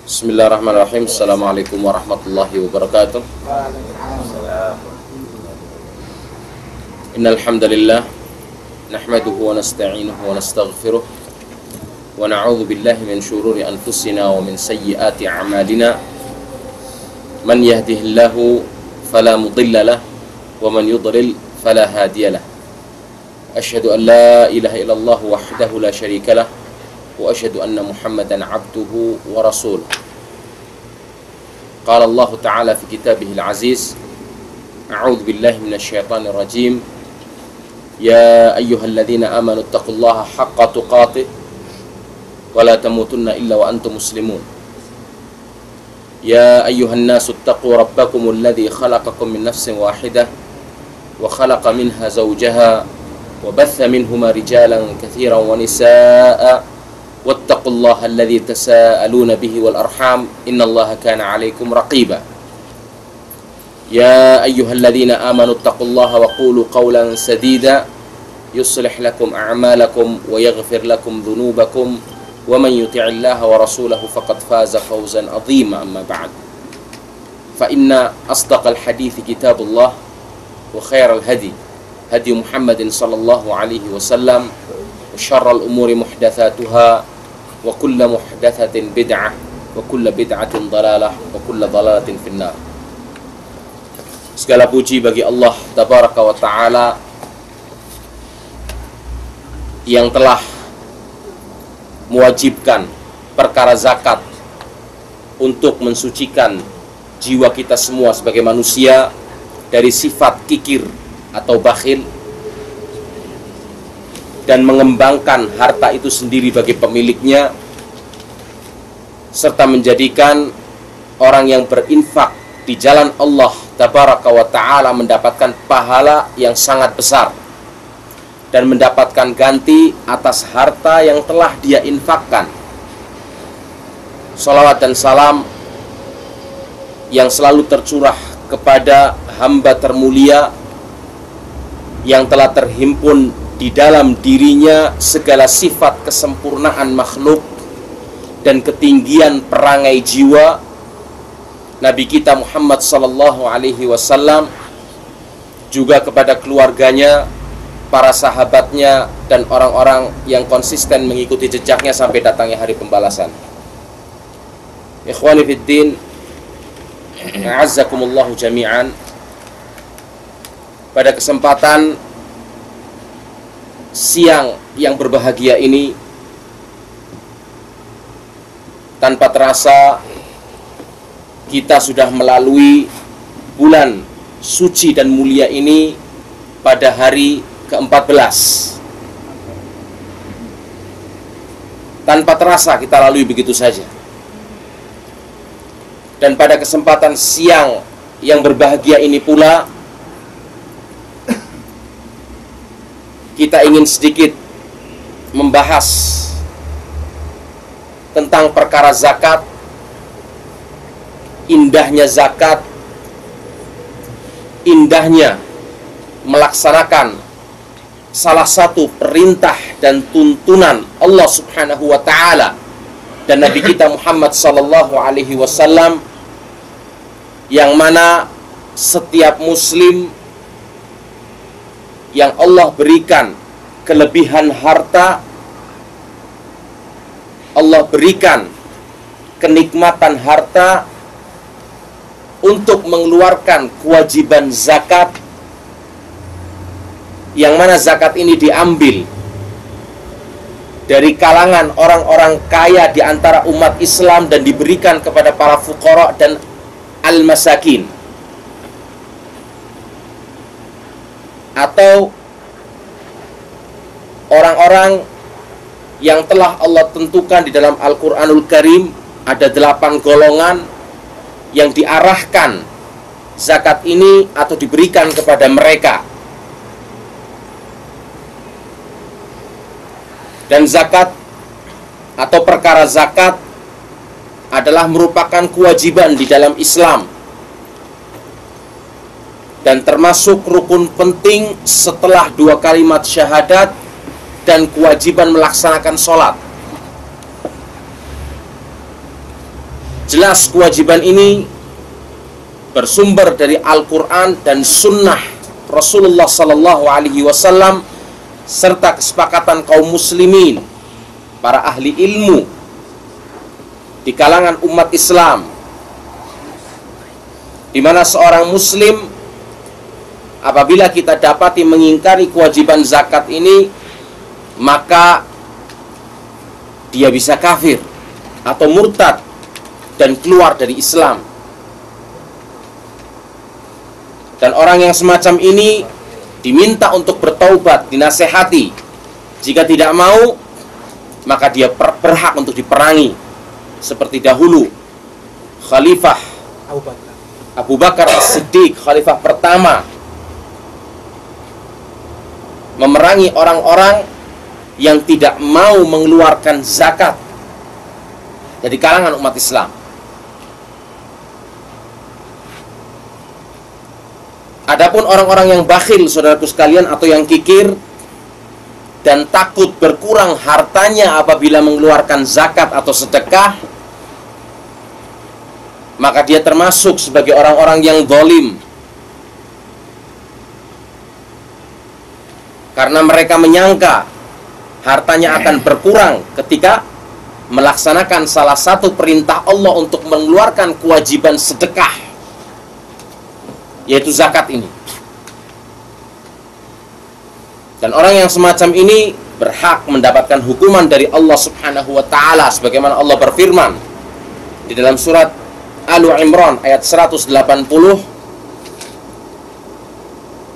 Bismillahirrahmanirrahim. Assalamualaikum warahmatullahi wabarakatuh. Innal hamdalillah nahmaduhu wa nasta'inuhu wa nastaghfiruh wa na'udzu billahi min shururi anfusina wa min sayyiati a'malina. Man yahdihillahu fala mudilla lahu wa man yudlil fala hadiya lahu. Asyhadu an la ilaha illallah wahdahu la syarika lahu wa asyhadu anna Muhammadan abduhu wa rasuluh. Qala Allah Ta'ala fi kitabihil aziz, a'udzu billahi minasy syaithanir rajim. Ya ayyuhalladzina amanu taqullaha haqqa tuqatih wa la tamutunna illa wa antum muslimun. Ya ayyuhan nasu taqu rabbakumul ladzi khalaqakum min nafsin wahidah wa khalaqa minha zawjaha wa batha minhuma rijalan katsiran wa nisaa'a واتقوا الله الذي تساءلون به والأرحام إن الله كان عليكم رقيبا يا أيها الذين آمنوا اتقوا الله وقولوا قولا سديدا يصلح لكم أعمالكم ويغفر لكم ذنوبكم ومن يطع الله ورسوله فقد فاز فوزا عظيما أما بعد فإن أصدق الحديث كتاب الله وخير الهدي هدي محمد صلى الله عليه وسلم وشر الأمور محدثاتها wa kullu muhdatsatin bid'ah wa kullu bid'atin dhalalah wa kullu dhalalatin finnar. Segala puji bagi Allah Tabaraka wa Ta'ala yang telah mewajibkan perkara zakat untuk mensucikan jiwa kita semua sebagai manusia dari sifat kikir atau bakhil dan mengembangkan harta itu sendiri bagi pemiliknya, serta menjadikan orang yang berinfak di jalan Allah Tabaraka wa Ta'ala mendapatkan pahala yang sangat besar dan mendapatkan ganti atas harta yang telah dia infakkan. Salawat dan salam yang selalu tercurah kepada hamba termulia yang telah terhimpun di dalam dirinya segala sifat kesempurnaan makhluk dan ketinggian perangai jiwa, Nabi kita Muhammad sallallahu alaihi wasallam, juga kepada keluarganya, para sahabatnya, dan orang-orang yang konsisten mengikuti jejaknya sampai datangnya hari pembalasan. Ikhwani fiddin, a'azzakumullahu jami'an. Pada kesempatan siang yang berbahagia ini, tanpa terasa kita sudah melalui bulan suci dan mulia ini pada hari ke-14. Tanpa terasa kita lalui begitu saja. Dan pada kesempatan siang yang berbahagia ini pula, kita ingin sedikit membahas tentang perkara zakat, indahnya zakat, indahnya melaksanakan salah satu perintah dan tuntunan Allah Subhanahu wa Ta'ala dan Nabi kita Muhammad sallallahu alaihi wasallam, yang mana setiap muslim yang Allah berikan kelebihan harta, Allah berikan kenikmatan harta untuk mengeluarkan kewajiban zakat, yang mana zakat ini diambil dari kalangan orang-orang kaya di antara umat Islam dan diberikan kepada para fuqara dan al-masakin, atau orang-orang yang telah Allah tentukan di dalam Al-Quranul Karim. Ada 8 golongan yang diarahkan zakat ini atau diberikan kepada mereka. Dan zakat atau perkara zakat adalah merupakan kewajiban di dalam Islam dan termasuk rukun penting setelah 2 kalimat syahadat dan kewajiban melaksanakan sholat. Jelas kewajiban ini bersumber dari Al-Quran dan Sunnah Rasulullah Sallallahu Alaihi Wasallam serta kesepakatan kaum muslimin, para ahli ilmu di kalangan umat Islam, di mana seorang muslim apabila kita dapati mengingkari kewajiban zakat ini, maka dia bisa kafir atau murtad dan keluar dari Islam. Dan orang yang semacam ini diminta untuk bertaubat, dinasehati. Jika tidak mau, maka dia berhak untuk diperangi. Seperti dahulu Khalifah Abu Bakar As-Siddiq, khalifah pertama, memerangi orang-orang yang tidak mau mengeluarkan zakat dari kalangan umat Islam. Adapun orang-orang yang bakhil, saudaraku sekalian, atau yang kikir dan takut berkurang hartanya apabila mengeluarkan zakat atau sedekah, maka dia termasuk sebagai orang-orang yang zalim. Karena mereka menyangka hartanya akan berkurang ketika melaksanakan salah satu perintah Allah untuk mengeluarkan kewajiban sedekah, yaitu zakat ini. Dan orang yang semacam ini berhak mendapatkan hukuman dari Allah Subhanahu wa taala, sebagaimana Allah berfirman di dalam surat Al-Imran ayat 180,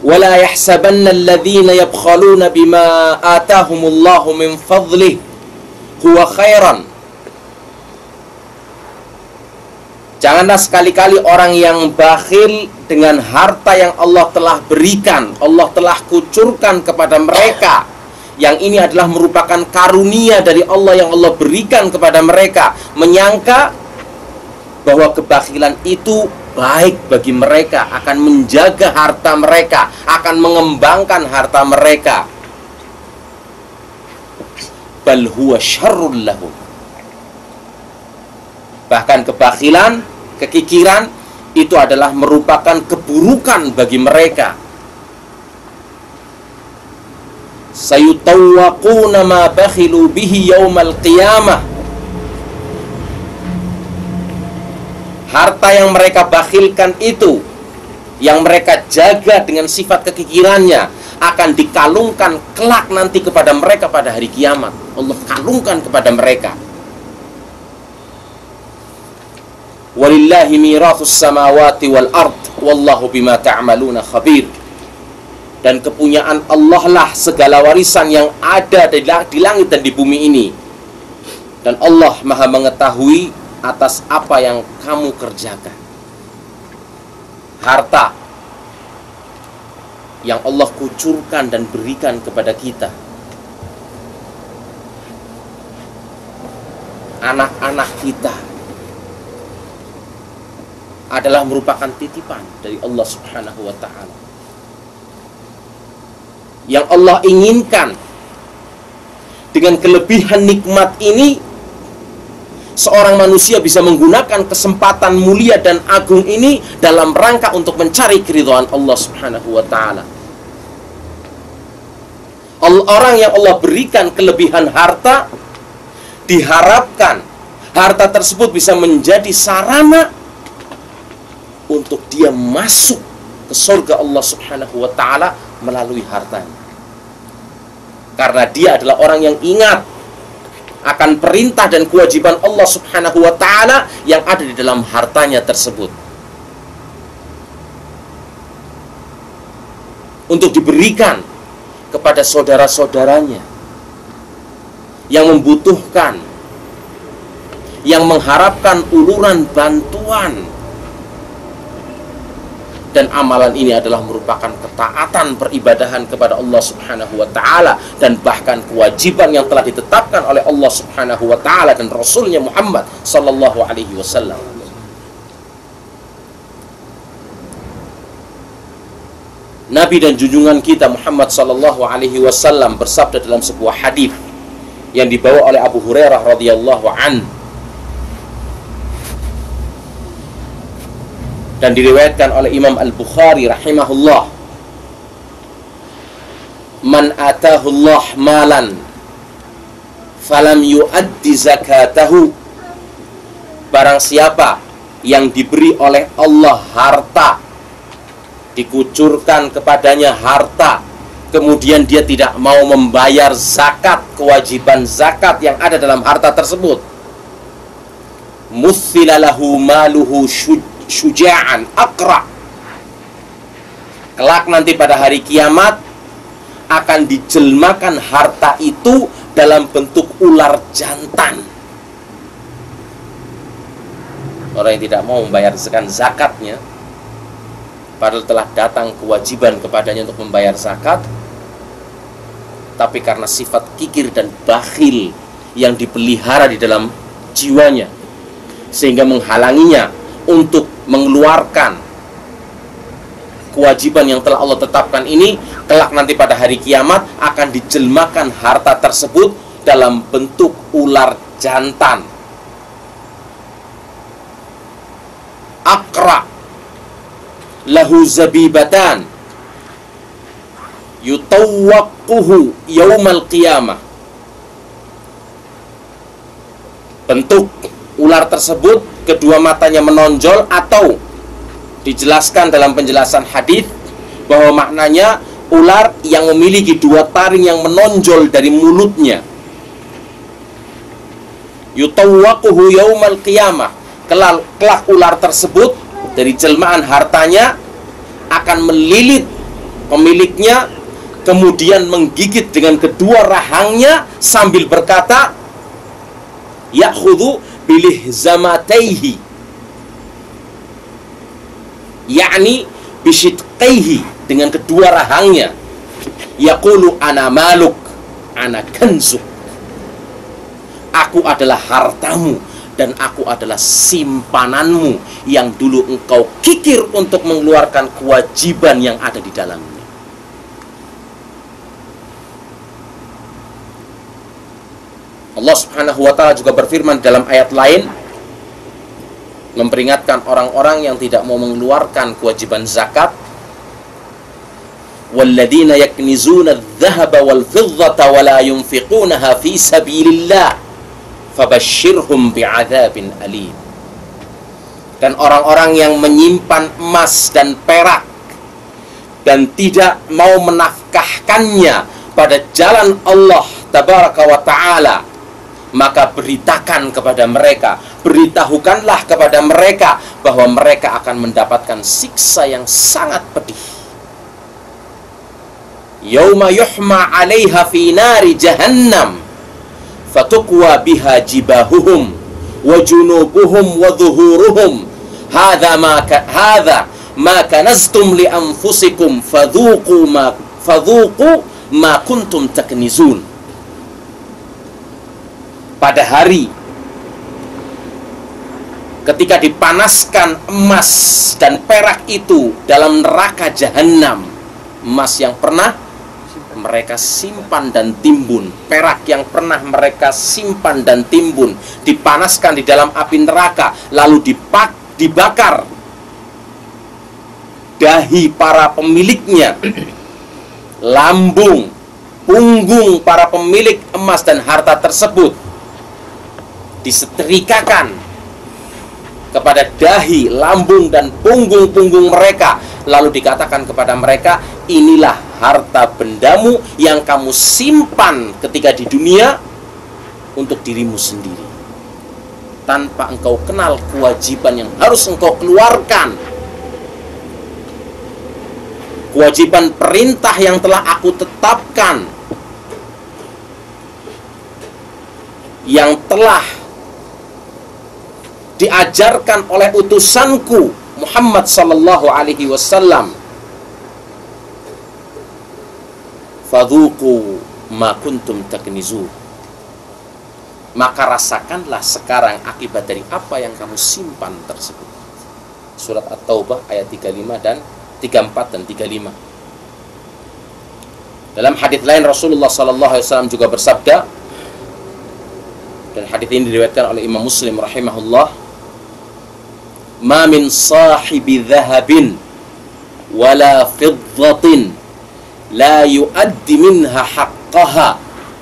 "Wala yahsabanna alladhina yabkhaluna bima atahumullahu min fadlihi huwa khairan." Janganlah sekali-kali orang yang bakhil dengan harta yang Allah telah berikan, Allah telah kucurkan kepada mereka, yang ini adalah merupakan karunia dari Allah yang Allah berikan kepada mereka, menyangka bahwa kebakhilan itu baik bagi mereka, akan menjaga harta mereka, akan mengembangkan harta mereka. Bal huwa syarrul lahum. Bahkan kebakhilan, kekikiran itu adalah merupakan keburukan bagi mereka. Sayutawwaquna ma bakhilu bihi yaumal qiyamah. Harta yang mereka bakhilkan itu, yang mereka jaga dengan sifat kekikirannya, akan dikalungkan kelak nanti kepada mereka pada hari kiamat. Allah kalungkan kepada mereka. Walillahi mirathus samawati wal ard wallahu bima ta'maluna khabir. Dan kepunyaan Allah lah segala warisan yang ada di langit dan di bumi ini. Dan Allah Maha mengetahui atas apa yang kamu kerjakan. Harta yang Allah kucurkan dan berikan kepada kita, anak-anak kita, adalah merupakan titipan dari Allah Subhanahu wa ta'ala. Yang Allah inginkan dengan kelebihan nikmat ini, seorang manusia bisa menggunakan kesempatan mulia dan agung ini dalam rangka untuk mencari keridhaan Allah Subhanahu wa ta'ala. Orang yang Allah berikan kelebihan harta, diharapkan harta tersebut bisa menjadi sarana untuk dia masuk ke surga Allah Subhanahu wa ta'ala melalui hartanya. Karena dia adalah orang yang ingat akan perintah dan kewajiban Allah Subhanahu wa ta'ala yang ada di dalam hartanya tersebut, untuk diberikan kepada saudara-saudaranya yang membutuhkan, yang mengharapkan uluran bantuan. Dan amalan ini adalah merupakan ketaatan peribadahan kepada Allah Subhanahu wa ta'ala, dan bahkan kewajiban yang telah ditetapkan oleh Allah Subhanahu wa ta'ala dan Rasulnya Muhammad sallallahu alaihi wasallam. Nabi dan junjungan kita Muhammad sallallahu alaihi wasallam bersabda dalam sebuah hadis yang dibawa oleh Abu Hurairah radhiyallahu an, dan diriwayatkan oleh Imam Al-Bukhari rahimahullah, man atahullah malan falam yuaddi zakatahu, barang siapa yang diberi oleh Allah harta, dikucurkan kepadanya harta, kemudian dia tidak mau membayar zakat, kewajiban zakat yang ada dalam harta tersebut, muthila lahu maluhu syuja'an aqra, kelak nanti pada hari kiamat akan dijelmakan harta itu dalam bentuk ular jantan. Orang yang tidak mau membayar zakatnya, padahal telah datang kewajiban kepadanya untuk membayar zakat, tapi karena sifat kikir dan bakhil yang dipelihara di dalam jiwanya, sehingga menghalanginya untuk mengeluarkan kewajiban yang telah Allah tetapkan ini, kelak nanti pada hari kiamat akan dijelmakan harta tersebut dalam bentuk ular jantan. Aqra lahu zabibatan yutawwaquhu yaumal qiyamah. Bentuk ular tersebut kedua matanya menonjol, atau dijelaskan dalam penjelasan hadis bahwa maknanya ular yang memiliki dua taring yang menonjol dari mulutnya. Yutawwaquhu yaumal qiyamah, kelak ular tersebut dari jelmaan hartanya akan melilit pemiliknya, kemudian menggigit dengan kedua rahangnya sambil berkata, ya'khudhu bilihzamataihi, yakni bisyidqaihi, dengan kedua rahangnya, yaqulu ana maluk ana kanzuk, aku adalah hartamu dan aku adalah simpananmu yang dulu engkau kikir untuk mengeluarkan kewajiban yang ada di dalamnya. Allah Subhanahu wa ta'ala juga berfirman dalam ayat lain, memperingatkan orang-orang yang tidak mau mengeluarkan kewajiban zakat, walladzina yaknizuna adh-dhahaba wal fiddata wa la yunfiqunaha fi sabilillah fabashshirhum bi'adzabin alim. Dan orang-orang yang menyimpan emas dan perak dan tidak mau menafkahkannya pada jalan Allah tabaraka wa ta'ala, maka beritahukanlah kepada mereka bahwa mereka akan mendapatkan siksa yang sangat pedih. Yauma yuhma 'alaiha fi nari jahannam fatuqwa biha jibahuhum wa junubuhum wa dhuhuruhum hadza ma kanaztum li anfusikum fadhuqu ma kuntum taknizun. Pada hari ketika dipanaskan emas dan perak itu dalam neraka jahanam, emas yang pernah mereka simpan dan timbun, perak yang pernah mereka simpan dan timbun, dipanaskan di dalam api neraka, lalu dibakar dahi para pemiliknya, lambung, punggung para pemilik emas dan harta tersebut disetrikakan kepada dahi, lambung dan punggung-punggung mereka, lalu dikatakan kepada mereka, inilah harta bendamu yang kamu simpan ketika di dunia untuk dirimu sendiri, tanpa engkau kenal kewajiban yang harus engkau keluarkan, kewajiban perintah yang telah aku tetapkan, yang telah diajarkan oleh utusanku Muhammad sallallahu alaihi wasallam. Fadhuqu ma kuntum taknizun, maka rasakanlah sekarang akibat dari apa yang kamu simpan tersebut. Surat At-Taubah ayat 35 dan 34 dan 35. Dalam hadis lain Rasulullah sallallahu alaihi wasallam juga bersabda, dan hadis ini diriwayatkan oleh Imam Muslim rahimahullah, ma min sahibi dhahabin wala fiddatin la yuaddi minha haqqaha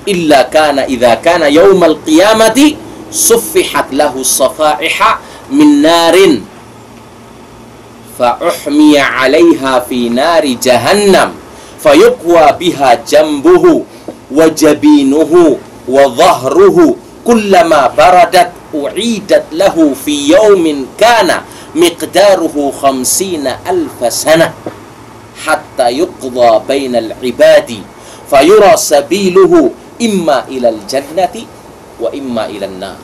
illa kana idza kana yaumal qiyamati suffihat lahu safaiha min narin fa uhmiya 'alaiha fi nari jahannam fayuqwa biha jambuhu wa jabinuhu wa dhahruhu kullama baradat u'idat lahu fi yaumin kana miqdaruhu 50,000 sanah hatta yuqda bainal ibadi fayura sabiluhu imma ilal jannati wa imma ilan nar.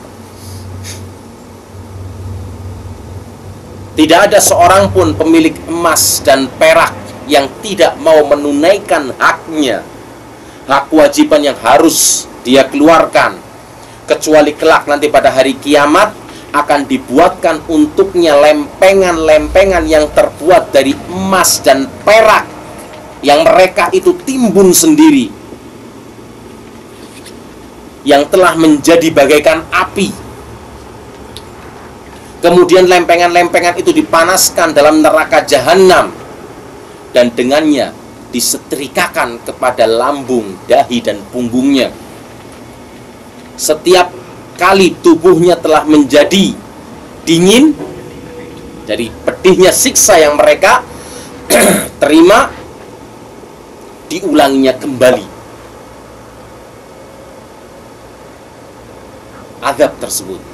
Tidak ada seorang pun pemilik emas dan perak yang tidak mau menunaikan haknya, hak kewajiban yang harus dia keluarkan, kecuali kelak nanti pada hari kiamat akan dibuatkan untuknya lempengan-lempengan yang terbuat dari emas dan perak yang mereka itu timbun sendiri, yang telah menjadi bagaikan api. Kemudian lempengan-lempengan itu dipanaskan dalam neraka jahanam dan dengannya disetrikakan kepada lambung, dahi dan punggungnya. Setiap kali tubuhnya telah menjadi dingin dari pedihnya siksa yang mereka terima, diulanginya kembali azab tersebut.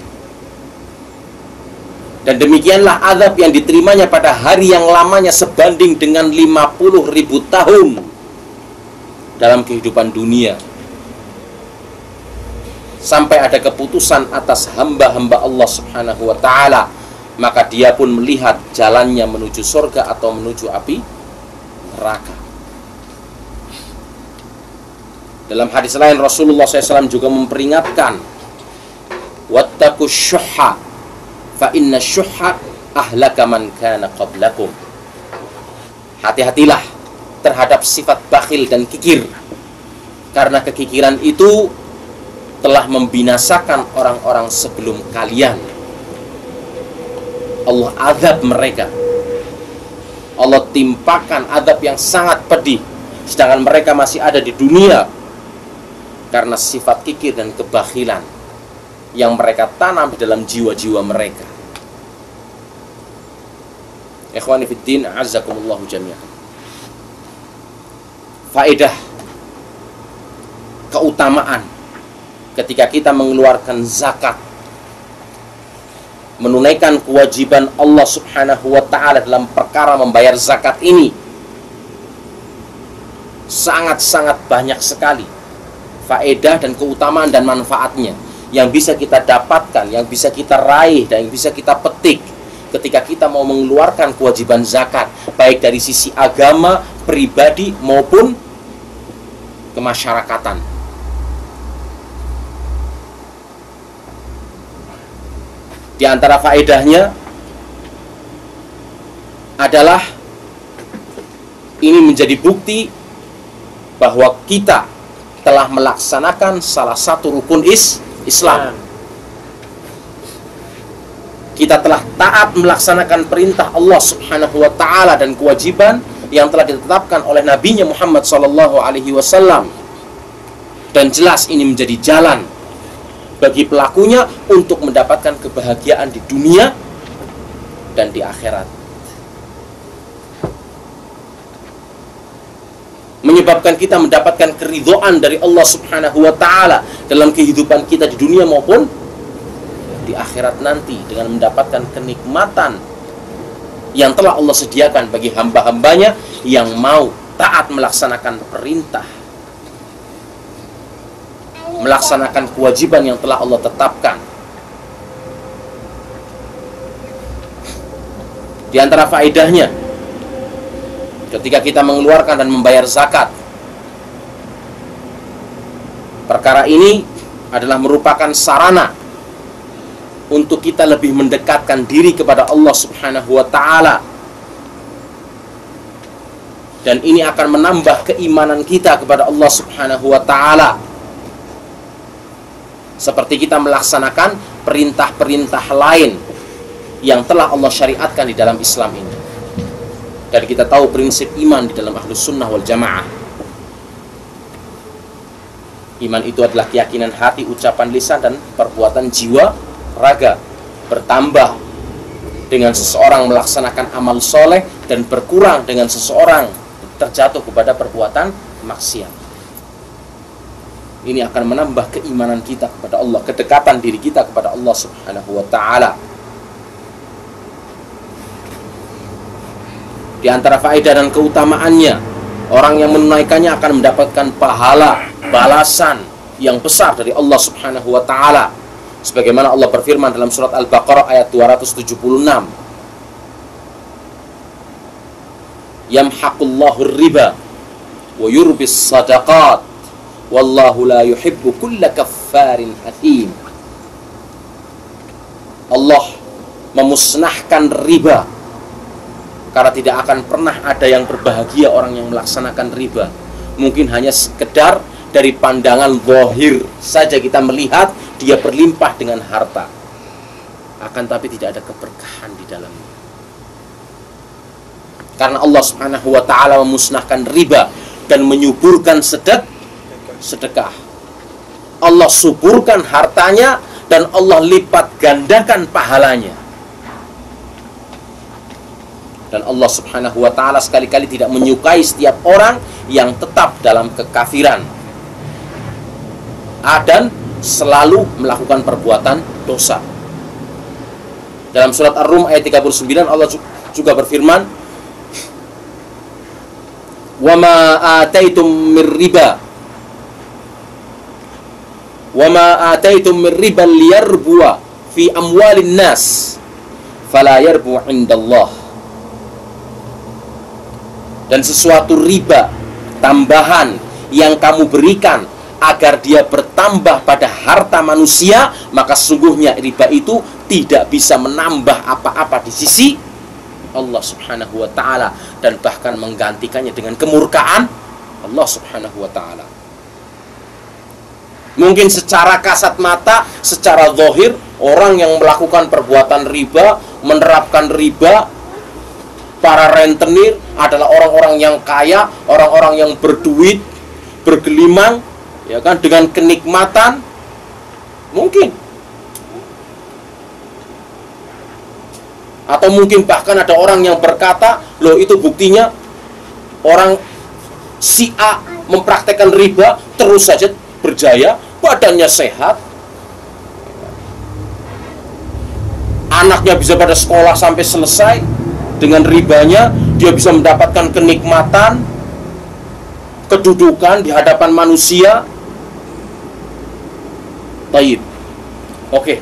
Dan demikianlah azab yang diterimanya pada hari yang lamanya sebanding dengan 50.000 tahun dalam kehidupan dunia, sampai ada keputusan atas hamba-hamba Allah Subhanahu wa ta'ala, maka dia pun melihat jalannya menuju surga atau menuju api neraka. Dalam hadis lain Rasulullah SAW juga memperingatkan, wattaqus syuhha fa inna syuhha ahlaka man kana qablakum. Hati-hatilah terhadap sifat bakhil dan kikir, karena kekikiran itu telah membinasakan orang-orang sebelum kalian. Allah azab mereka, Allah timpakan azab yang sangat pedih, sedangkan mereka masih ada di dunia karena sifat kikir dan kebakhilan yang mereka tanam di dalam jiwa-jiwa mereka. Ikhwani fiddin, a'azzakumullahu jami'an. Faedah keutamaan ketika kita mengeluarkan zakat, menunaikan kewajiban Allah Subhanahu wa ta'ala dalam perkara membayar zakat ini, sangat-sangat banyak sekali faedah dan keutamaan dan manfaatnya yang bisa kita dapatkan, yang bisa kita raih dan yang bisa kita petik ketika kita mau mengeluarkan kewajiban zakat, baik dari sisi agama, pribadi maupun kemasyarakatan. Di antara faedahnya adalah ini menjadi bukti bahwa kita telah melaksanakan salah satu rukun Islam. Kita telah taat melaksanakan perintah Allah Subhanahu wa ta'ala dan kewajiban yang telah ditetapkan oleh Nabi-Nya Muhammad sallallahu alaihi wasallam. Dan jelas ini menjadi jalan bagi pelakunya untuk mendapatkan kebahagiaan di dunia dan di akhirat. Menyebabkan kita mendapatkan keridhaan dari Allah Subhanahu wa ta'ala dalam kehidupan kita di dunia maupun di akhirat nanti, dengan mendapatkan kenikmatan yang telah Allah sediakan bagi hamba-hambanya yang mau taat melaksanakan perintah, melaksanakan kewajiban yang telah Allah tetapkan. Di antara faedahnya ketika kita mengeluarkan dan membayar zakat, perkara ini adalah merupakan sarana untuk kita lebih mendekatkan diri kepada Allah Subhanahu wa ta'ala. Dan ini akan menambah keimanan kita kepada Allah Subhanahu wa ta'ala, seperti kita melaksanakan perintah-perintah lain yang telah Allah syariatkan di dalam Islam ini. Dan kita tahu prinsip iman di dalam Ahlus Sunnah wal Jamaah. Iman itu adalah keyakinan hati, ucapan lisan, dan perbuatan jiwa, raga. Bertambah dengan seseorang melaksanakan amal soleh, dan berkurang dengan seseorang terjatuh kepada perbuatan maksiat. Ini akan menambah keimanan kita kepada Allah, kedekatan diri kita kepada Allah Subhanahu wa ta'ala. Di antara faedah dan keutamaannya, orang yang menunaikannya akan mendapatkan pahala, balasan yang besar dari Allah Subhanahu wa ta'ala. Sebagaimana Allah berfirman dalam surat Al-Baqarah ayat 276. Yamhaqullahu riba wa yurbis sadaqat wallahu la yuhibbu kulla kaffarin athim. Allah memusnahkan riba, karena tidak akan pernah ada yang berbahagia orang yang melaksanakan riba. Mungkin hanya sekedar dari pandangan zahir saja kita melihat dia berlimpah dengan harta, akan tapi tidak ada keberkahan di dalamnya. Karena Allah Subhanahu wa ta'ala memusnahkan riba dan menyuburkan sedekah. Allah suburkan hartanya dan Allah lipat gandakan pahalanya. Dan Allah Subhanahu wa ta'ala sekali-kali tidak menyukai setiap orang yang tetap dalam kekafiran dan selalu melakukan perbuatan dosa. Dalam surat Ar-Rum ayat 39 Allah juga berfirman, "Wa ma ataitum mir riba liyarbuwa fi amwalin nas fala yarbu 'indallah." Dan sesuatu riba tambahan yang kamu berikan agar dia bertambah pada harta manusia, maka sungguhnya riba itu tidak bisa menambah apa-apa di sisi Allah Subhanahu wa ta'ala, dan bahkan menggantikannya dengan kemurkaan Allah Subhanahu wa ta'ala. Mungkin secara kasat mata, secara zahir, orang yang melakukan perbuatan riba, menerapkan riba, para rentenir adalah orang-orang yang kaya, orang-orang yang berduit, bergelimang, ya kan, dengan kenikmatan. Mungkin, atau mungkin bahkan ada orang yang berkata, loh itu buktinya orang si A mempraktekkan riba terus saja berjaya, badannya sehat, anaknya bisa pada sekolah sampai selesai. Dengan ribanya dia bisa mendapatkan kenikmatan, kedudukan di hadapan manusia. Baik, oke.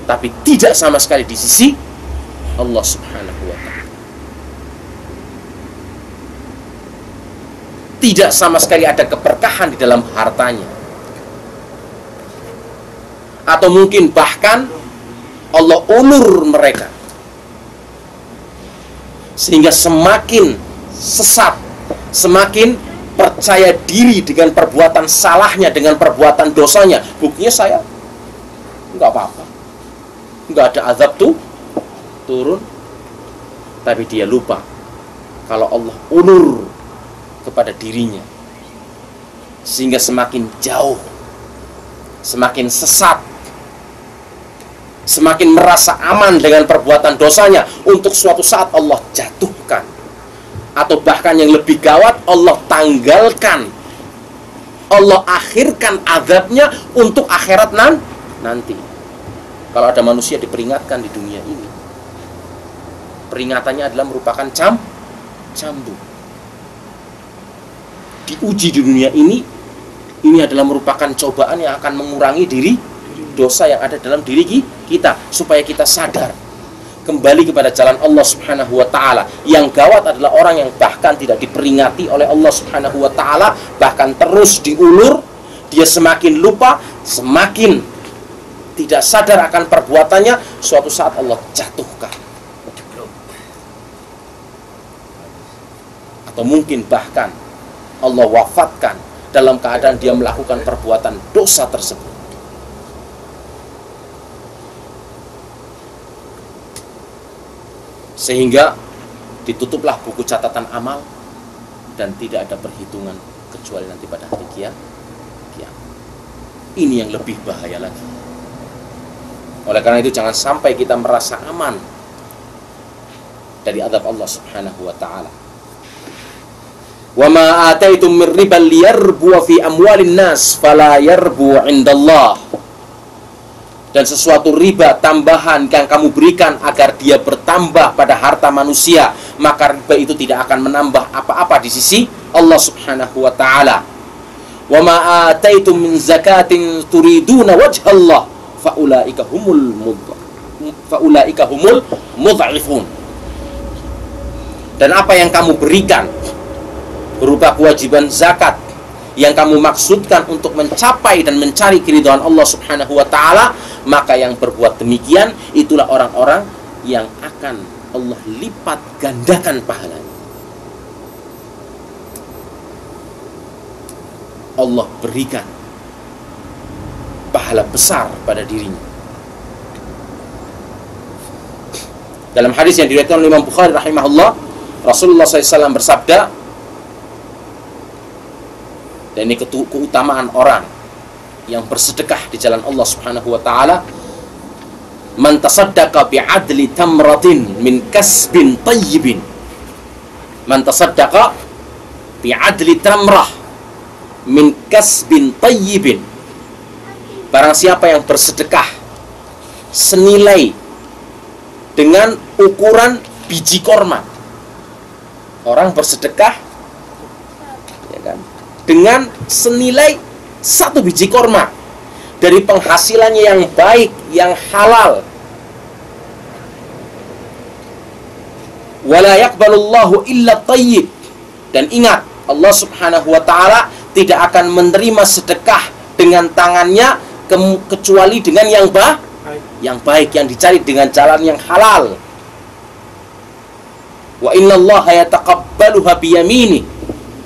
Tapi tidak sama sekali di sisi Allah Subhanahu wa ta'ala. Tidak sama sekali ada keberkahan di dalam hartanya. Atau mungkin bahkan Allah ulur mereka, sehingga semakin sesat, semakin percaya diri dengan perbuatan salahnya, dengan perbuatan dosanya. Buktinya saya nggak apa-apa, nggak ada azab tuh turun. Tapi dia lupa kalau Allah ulur kepada dirinya, sehingga semakin jauh, semakin sesat, semakin merasa aman dengan perbuatan dosanya, untuk suatu saat Allah jatuhkan. Atau bahkan yang lebih gawat, Allah tanggalkan, Allah akhirkan azabnya untuk akhirat nanti. Kalau ada manusia diperingatkan di dunia ini, peringatannya adalah merupakan cambuk. Diuji di dunia ini adalah merupakan cobaan yang akan mengurangi dosa yang ada dalam diri kita, supaya kita sadar kembali kepada jalan Allah Subhanahu wa ta'ala. Yang gawat adalah orang yang bahkan tidak diperingati oleh Allah Subhanahu wa ta'ala, bahkan terus diulur, dia semakin lupa, semakin tidak sadar akan perbuatannya. Suatu saat Allah jatuhkan, atau mungkin bahkan Allah wafatkan dalam keadaan dia melakukan perbuatan dosa tersebut. Sehingga ditutuplah buku catatan amal dan tidak ada perhitungan kecuali nanti pada hari kiamat. Ini yang lebih bahaya lagi. Oleh karena itu jangan sampai kita merasa aman dari azab Allah Subhanahu wa taala. Wa ma ataitum min riban liyarbu fi amwalin nas fala yarbu 'indallah. Dan sesuatu riba tambahan yang kamu berikan agar dia bertambah pada harta manusia, maka riba itu tidak akan menambah apa-apa di sisi Allah Subhanahu wa taala. Wa ma ataitum min zakatin turiduna wajhallah faulaika humul mudha'ifun. Dan apa yang kamu berikan berupa kewajiban zakat yang kamu maksudkan untuk mencapai dan mencari keridhaan Allah Subhanahu wa taala, maka yang berbuat demikian itulah orang-orang yang akan Allah lipat gandakan pahalanya. Allah berikan pahala besar pada dirinya. Dalam hadis yang diriwayatkan oleh Imam Bukhari rahimahullah, Rasulullah SAW bersabda, dan ini keutamaan orang yang bersedekah di jalan Allah Subhanahu wa taala, man tasaddaqa bi'adli tamratin min kasbin tayyibin. Man tasaddaqa bi'adli tamrah min kasbin tayyibin. Barang siapa yang bersedekah senilai dengan ukuran biji korma. Orang bersedekah ya kan, dengan senilai 1 biji korma dari penghasilannya yang baik, yang halal. Wala yaqbalullahu illa tayyib. Dan ingat, Allah Subhanahu wa taala tidak akan menerima sedekah dengan tangannya kecuali dengan yang baik, yang dicari dengan jalan yang halal. Wa innallaha yataqabbaluha biyamini.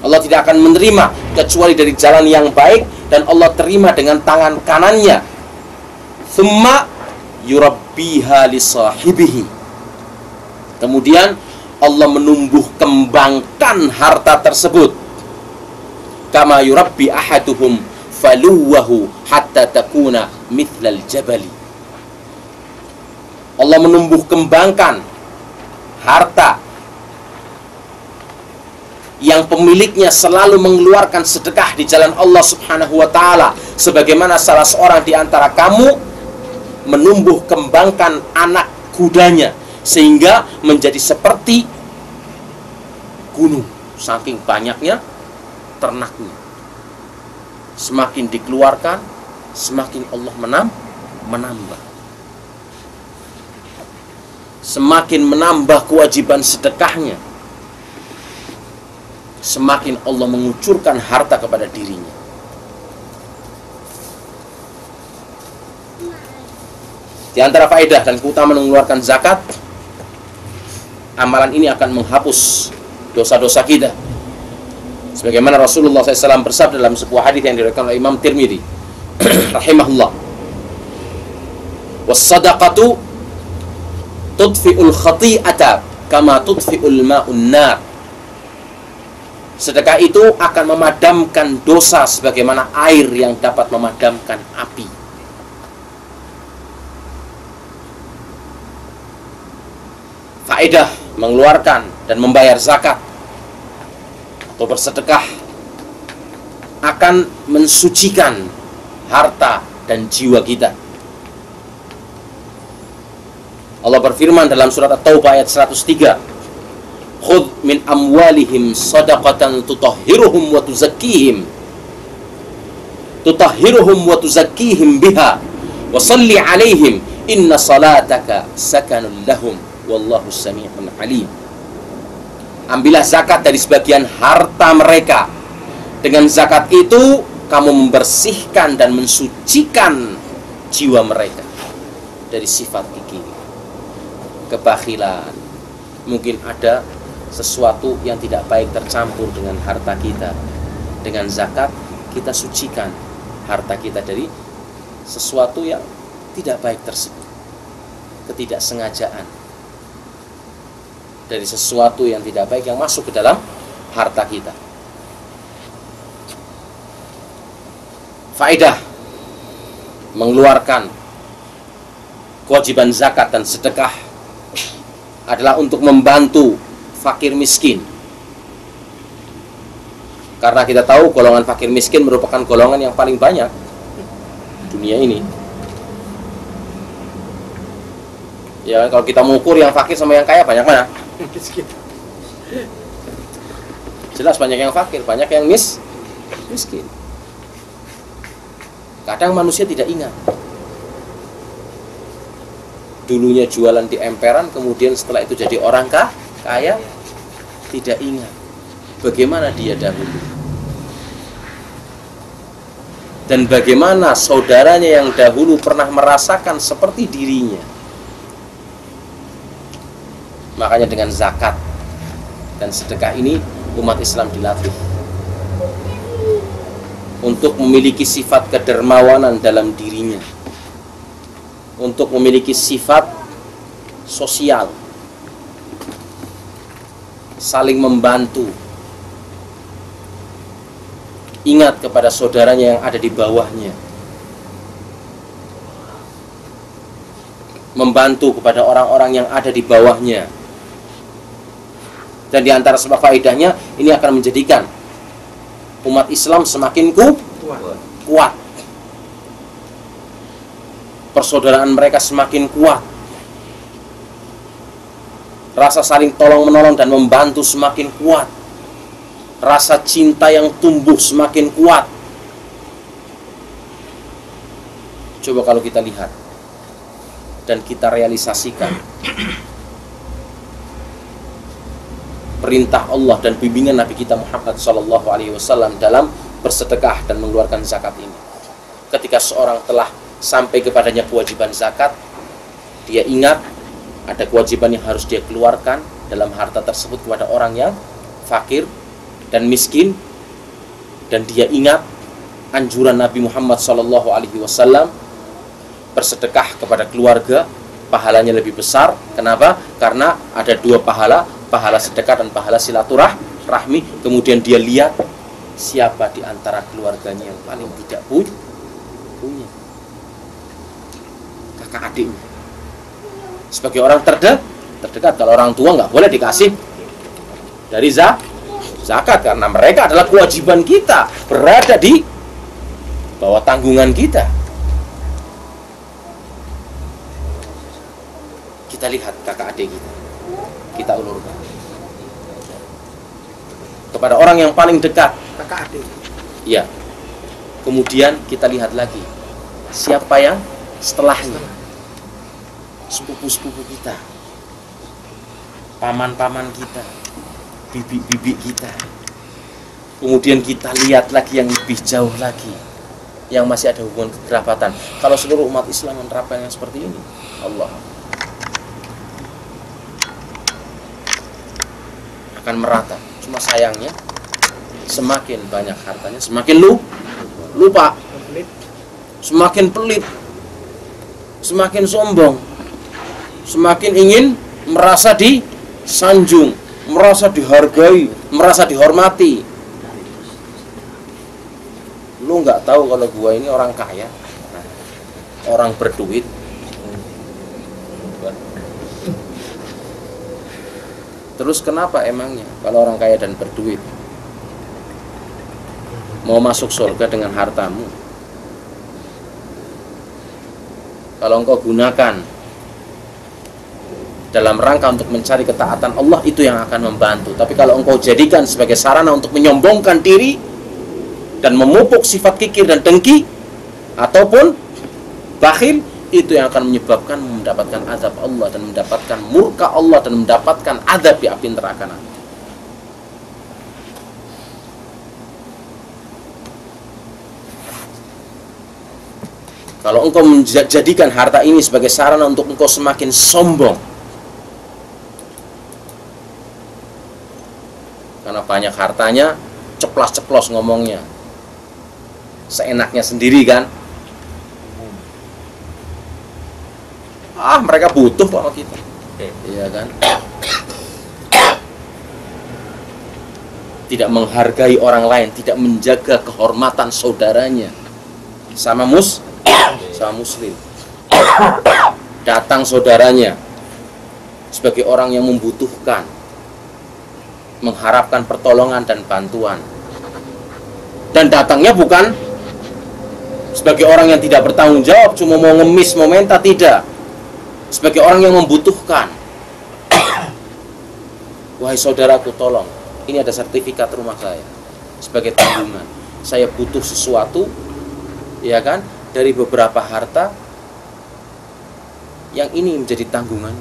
Allah tidak akan menerima kecuali dari jalan yang baik, dan Allah terima dengan tangan kanannya. Tsumma yurabbiha li sahibihi. Kemudian Allah menumbuh kembangkan harta tersebut. Kama yurabbi ahaduhum faluwahu hatta takuna mithlal jabali. Allah menumbuh kembangkan harta yang pemiliknya selalu mengeluarkan sedekah di jalan Allah Subhanahu wa taala, sebagaimana salah seorang di antara kamu menumbuh kembangkan anak kudanya sehingga menjadi seperti gunung saking banyaknya ternaknya. Semakin dikeluarkan, semakin Allah menambah. Semakin menambah kewajiban sedekahnya, semakin Allah mengucurkan harta kepada dirinya. Di antara faedah dan keutamaan mengeluarkan zakat, amalan ini akan menghapus dosa-dosa kita. Sebagaimana Rasulullah SAW bersabda dalam sebuah hadis yang diriwayatkan oleh Imam Tirmidzi rahimahullah, was-sadaqatu tudfi'ul khati'ata kama tudfi'ul ma'un nar. Sedekah itu akan memadamkan dosa sebagaimana air yang dapat memadamkan api. Faedah mengeluarkan dan membayar zakat atau bersedekah akan mensucikan harta dan jiwa kita. Allah berfirman dalam surat At-Taubah ayat 103, khudh min amwalihim sadaqatan tutahhiruhum wa tuzakkihim biha wa salli alaihim inna salataka sakanun lahum wallahu sami'un alim. Ambillah zakat dari sebagian harta mereka. Dengan zakat itu kamu membersihkan dan mensucikan jiwa mereka dari sifat gigih, kebakhilan. Mungkin ada sesuatu yang tidak baik tercampur dengan harta kita. Dengan zakat kita sucikan harta kita dari sesuatu yang tidak baik tersebut, ketidaksengajaan. dari sesuatu yang tidak baik yang masuk ke dalam harta kita. Faedah mengeluarkan kewajiban zakat dan sedekah adalah untuk membantu fakir miskin. Karena kita tahu golongan fakir miskin merupakan golongan yang paling banyak dunia ini. Ya, kalau kita mengukur yang fakir sama yang kaya, banyak mana? Jelas banyak yang fakir, banyak yang miskin. Kadang manusia tidak ingat. Dulunya jualan di emperan, kemudian setelah itu jadi orang kaya, tidak ingat bagaimana dia dahulu. Dan bagaimana saudaranya yang dahulu pernah merasakan seperti dirinya. Makanya dengan zakat dan sedekah ini umat Islam dilatih untuk memiliki sifat kedermawanan dalam dirinya, untuk memiliki sifat sosial, saling membantu, ingat kepada saudaranya yang ada di bawahnya, membantu kepada orang-orang yang ada di bawahnya. Dan di antara sebab faedahnya, ini akan menjadikan umat Islam semakin kuat. Persaudaraan mereka semakin kuat. Rasa saling tolong-menolong dan membantu semakin kuat. Rasa cinta yang tumbuh semakin kuat. Coba kalau kita lihat dan kita realisasikan perintah Allah dan bimbingan Nabi kita Muhammad SAW dalam bersedekah dan mengeluarkan zakat ini. Ketika seorang telah sampai kepadanya kewajiban zakat, dia ingat ada kewajiban yang harus dia keluarkan dalam harta tersebut kepada orang yang fakir dan miskin, dan dia ingat anjuran Nabi Muhammad SAW bersedekah kepada keluarga, pahalanya lebih besar. Kenapa? Karena ada dua pahala sedekah dan pahala silaturahmi. Kemudian dia lihat siapa di antara keluarganya yang paling tidak punya, kakak adiknya. Sebagai orang terdekat, kalau orang tua nggak boleh dikasih dari zakat, karena mereka adalah kewajiban kita, berada di bawah tanggungan kita. Kita lihat kakak adik kita ulurkan kepada orang yang paling dekat, kakak adik. Ya. Kemudian kita lihat lagi siapa yang setelahnya, sepupu-sepupu kita, paman-paman kita, bibi-bibi kita. Kemudian kita lihat lagi yang lebih jauh lagi, yang masih ada hubungan kekerabatan. Kalau seluruh umat Islam menerapkan yang seperti ini, Allah akan merata. Cuma sayangnya semakin banyak hartanya, semakin lupa, semakin pelit, semakin sombong, semakin ingin merasa disanjung, merasa dihargai, merasa dihormati. Lu nggak tahu kalau gua ini orang kaya, orang berduit. Terus kenapa emangnya kalau orang kaya dan berduit mau masuk surga dengan hartamu? Kalau engkau gunakan dalam rangka untuk mencari ketaatan Allah, itu yang akan membantu. Tapi kalau engkau jadikan sebagai sarana untuk menyombongkan diri dan memupuk sifat kikir dan dengki ataupun bakhil, itu yang akan menyebabkan mendapatkan azab Allah dan mendapatkan murka Allah dan mendapatkan azab di api neraka nanti. Kalau engkau menjadikan harta ini sebagai sarana untuk engkau semakin sombong, karena banyak hartanya, ceplas-ceplos ngomongnya, seenaknya sendiri kan. Mereka butuh sama kita, iya kan? tidak menghargai orang lain, tidak menjaga kehormatan saudaranya, sama muslim. Datang saudaranya sebagai orang yang membutuhkan, mengharapkan pertolongan dan bantuan, dan datangnya bukan sebagai orang yang tidak bertanggung jawab, cuma mau ngemis, mau minta, tidak. Sebagai orang yang membutuhkan. Wahai saudaraku, tolong, ini ada sertifikat rumah saya sebagai tanggungan. Saya butuh sesuatu, ya kan, dari beberapa harta yang ini menjadi tanggungan.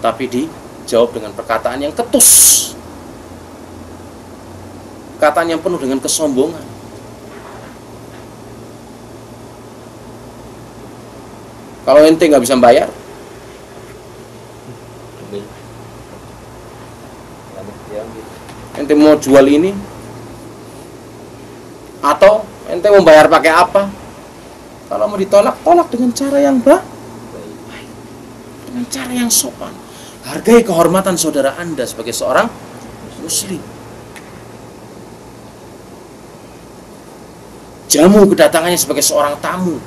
Tapi dijawab dengan perkataan yang ketus, perkataan yang penuh dengan kesombongan. Kalau ente nggak bisa bayar, ente mau jual ini, atau ente mau bayar pakai apa? Kalau mau ditolak, tolak dengan cara yang baik, dengan cara yang sopan. Hargai kehormatan saudara Anda sebagai seorang muslim. Jamu kedatangannya sebagai seorang tamu.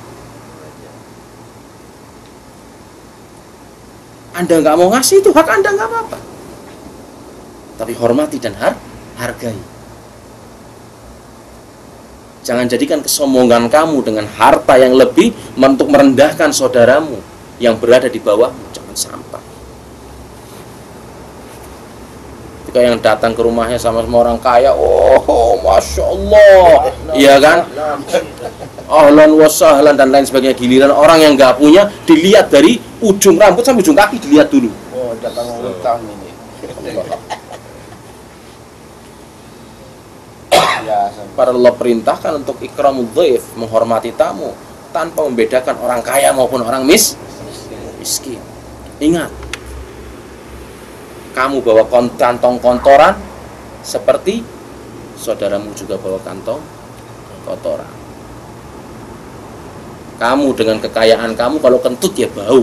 Anda nggak mau ngasih, itu hak Anda, nggak apa-apa. Tapi hormati dan hargai. Jangan jadikan kesombongan kamu dengan harta yang lebih untuk merendahkan saudaramu yang berada di bawahmu. Jangan sampai. Ketika yang datang ke rumahnya sama-sama orang kaya, oh masya Allah, iya kan? Ahlan wa sahlan dan lain sebagainya. Giliran orang yang nggak punya, dilihat dari ujung rambut sampai ujung kaki, dilihat dulu. Oh, datang utang ini. Para Allah perintahkan untuk ikramul dhaif, menghormati tamu tanpa membedakan orang kaya maupun orang miskin. Ingat, kamu bawa kantong kotoran seperti saudaramu juga bawa kantong kotoran. Kamu dengan kekayaan kamu, kalau kentut ya bau,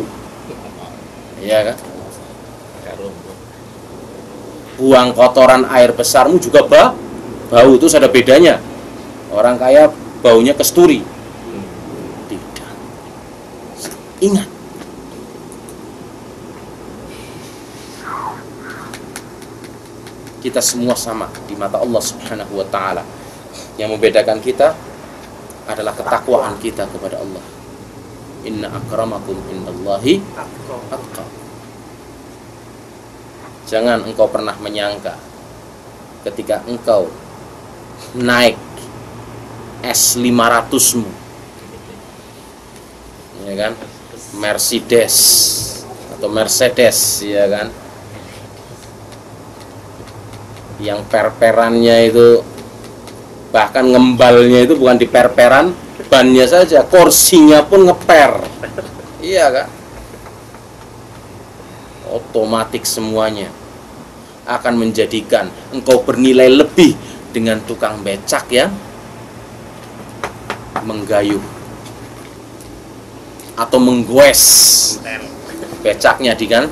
iya kan? Buang kotoran air besarmu juga bau, itu ada bedanya. Orang kaya baunya kesturi, tidak. Ingat, kita semua sama di mata Allah Subhanahu wa ta'ala. Yang membedakan kita adalah ketakwaan kita kepada Allah. Inna akramakum indallahi atqakum. Jangan engkau pernah menyangka ketika engkau naik S500-mu, ya kan, Mercedes atau Mercedes, ya kan, yang perperannya itu, bahkan ngembalnya itu bukan di perperan bannya saja, kursinya pun ngeper, iya kan, otomatis semuanya akan menjadikan engkau bernilai lebih dengan tukang becak yang menggayuh atau menggoes becaknya di kan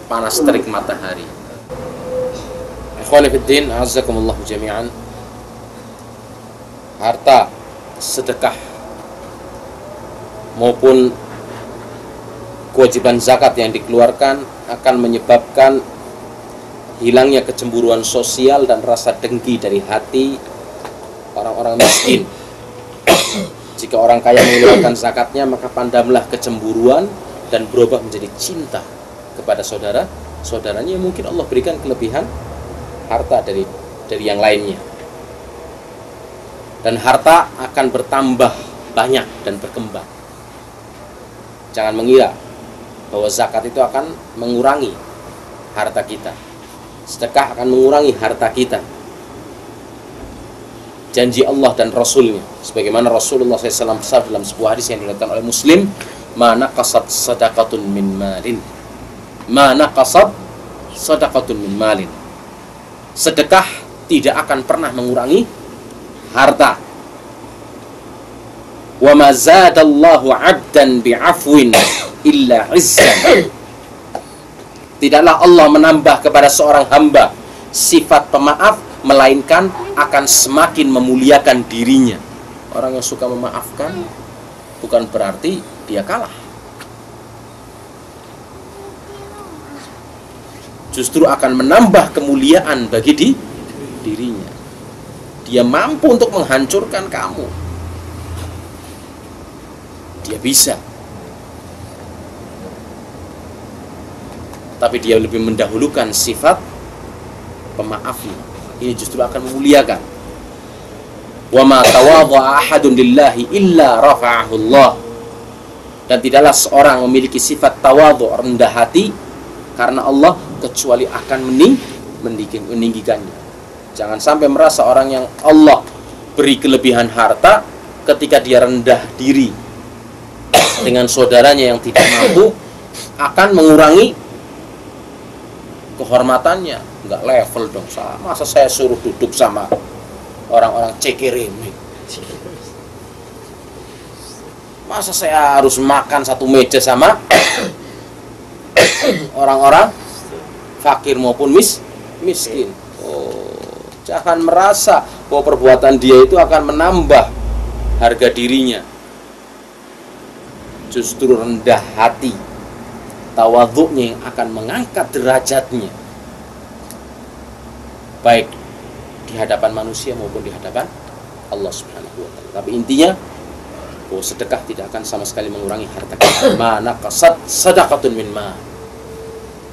panas terik matahari. Ikhwani fiddin, azakumullahu jami'an. Harta, sedekah maupun kewajiban zakat yang dikeluarkan akan menyebabkan hilangnya kecemburuan sosial dan rasa dengki dari hati orang-orang miskin. Jika orang kaya mengeluarkan zakatnya, maka pandamlah kecemburuan dan berubah menjadi cinta kepada saudaranya yang mungkin Allah berikan kelebihan harta dari yang lainnya. Dan harta akan bertambah banyak dan berkembang. Jangan mengira bahwa zakat itu akan mengurangi harta kita. Sedekah akan mengurangi harta kita. Janji Allah dan Rasulnya, sebagaimana Rasulullah SAW bersabda dalam sebuah hadis yang diriwayatkan oleh Muslim, ma naqasat sadaqatun min malin, ma naqasat sadaqatun min malin. Sedekah tidak akan pernah mengurangi harta. Wa ma zadallahu 'abdan bi'afwin illa 'izzan. Tidaklah Allah menambah kepada seorang hamba sifat pemaaf, melainkan akan semakin memuliakan dirinya. Orang yang suka memaafkan bukan berarti dia kalah. Justru akan menambah kemuliaan bagi dirinya. Dia mampu untuk menghancurkan kamu. Dia bisa. Tapi dia lebih mendahulukan sifat pemaafnya. Ini justru akan memuliakan. Wa ma tawadha'a ahadun lillahi illa rafa'ahu Allah. Dan tidaklah seorang memiliki sifat tawadhu, rendah hati karena Allah, kecuali akan meninggikannya. Jangan sampai merasa orang yang Allah beri kelebihan harta, ketika dia rendah diri dengan saudaranya yang tidak mampu, akan mengurangi kehormatannya. Enggak level dong. Masa saya suruh duduk sama orang-orang cekereme? Masa saya harus makan satu meja sama orang-orang fakir maupun miskin? Oh, jangan merasa bahwa perbuatan dia itu akan menambah harga dirinya. Justru rendah hati, tawadhu'nya yang akan mengangkat derajatnya, baik di hadapan manusia maupun di hadapan Allah Subhanahu wa ta'ala. Tapi intinya, bahwa sedekah tidak akan sama sekali mengurangi harta kita. Ma naqasat sadaqatun min ma.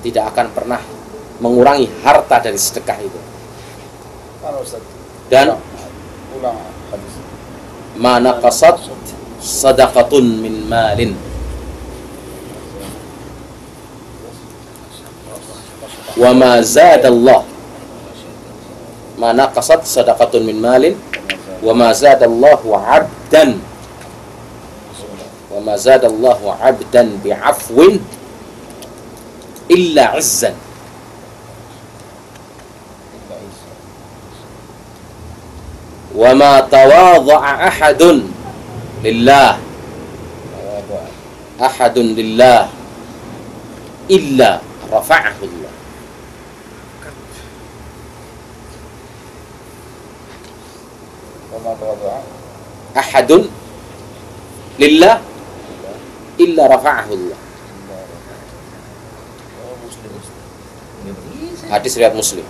Tidak akan pernah mengurangi harta dari sedekah itu. Dan ma naqasat sadaqatun min malin. Wa ma zadallah, ma naqasat sadaqatun min malin wa ma zadallahu 'abdan wa ma zadallahu 'abdan bi'afwin illa 'izzan. Wa ma tawadha'a ahadun lillah illa rafa'ahu Allah. Ahadun lillah illa rafa'ahu Allah. Hadis riwayat Muslim.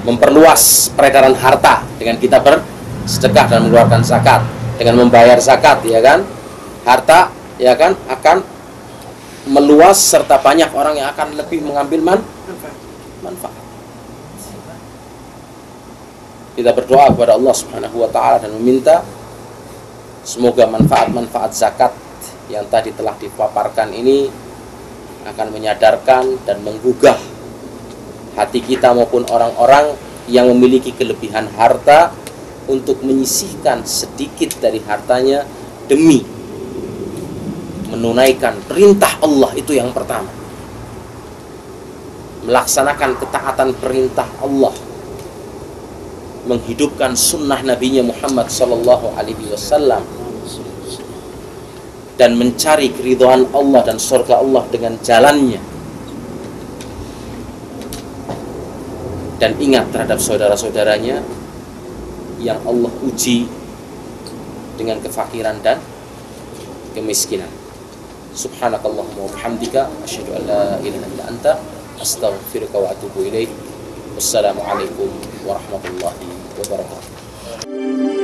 Memperluas peredaran harta dengan kita bersedekah dan mengeluarkan zakat, dengan membayar zakat, ya kan? Harta, ya kan, akan meluas serta banyak orang yang akan lebih mengambil manfaat. Kita berdoa kepada Allah Subhanahu wa ta'ala dan meminta semoga manfaat-manfaat zakat yang tadi telah dipaparkan ini akan menyadarkan dan menggugah hati kita maupun orang-orang yang memiliki kelebihan harta untuk menyisihkan sedikit dari hartanya demi menunaikan perintah Allah. Itu yang pertama, melaksanakan ketaatan perintah Allah, menghidupkan sunnah Nabi Muhammad sallallahu alaihi wasallam, dan mencari keridhaan Allah dan surga Allah dengan jalannya. Dan ingat terhadap saudara-saudaranya yang Allah uji dengan kefakiran dan kemiskinan. Subhanakallahumma wa bihamdika asyhadu an la ilaha illa anta astaghfiruka wa atubu ilaik. Wassalamualaikum warahmatullahi wabarakatuh.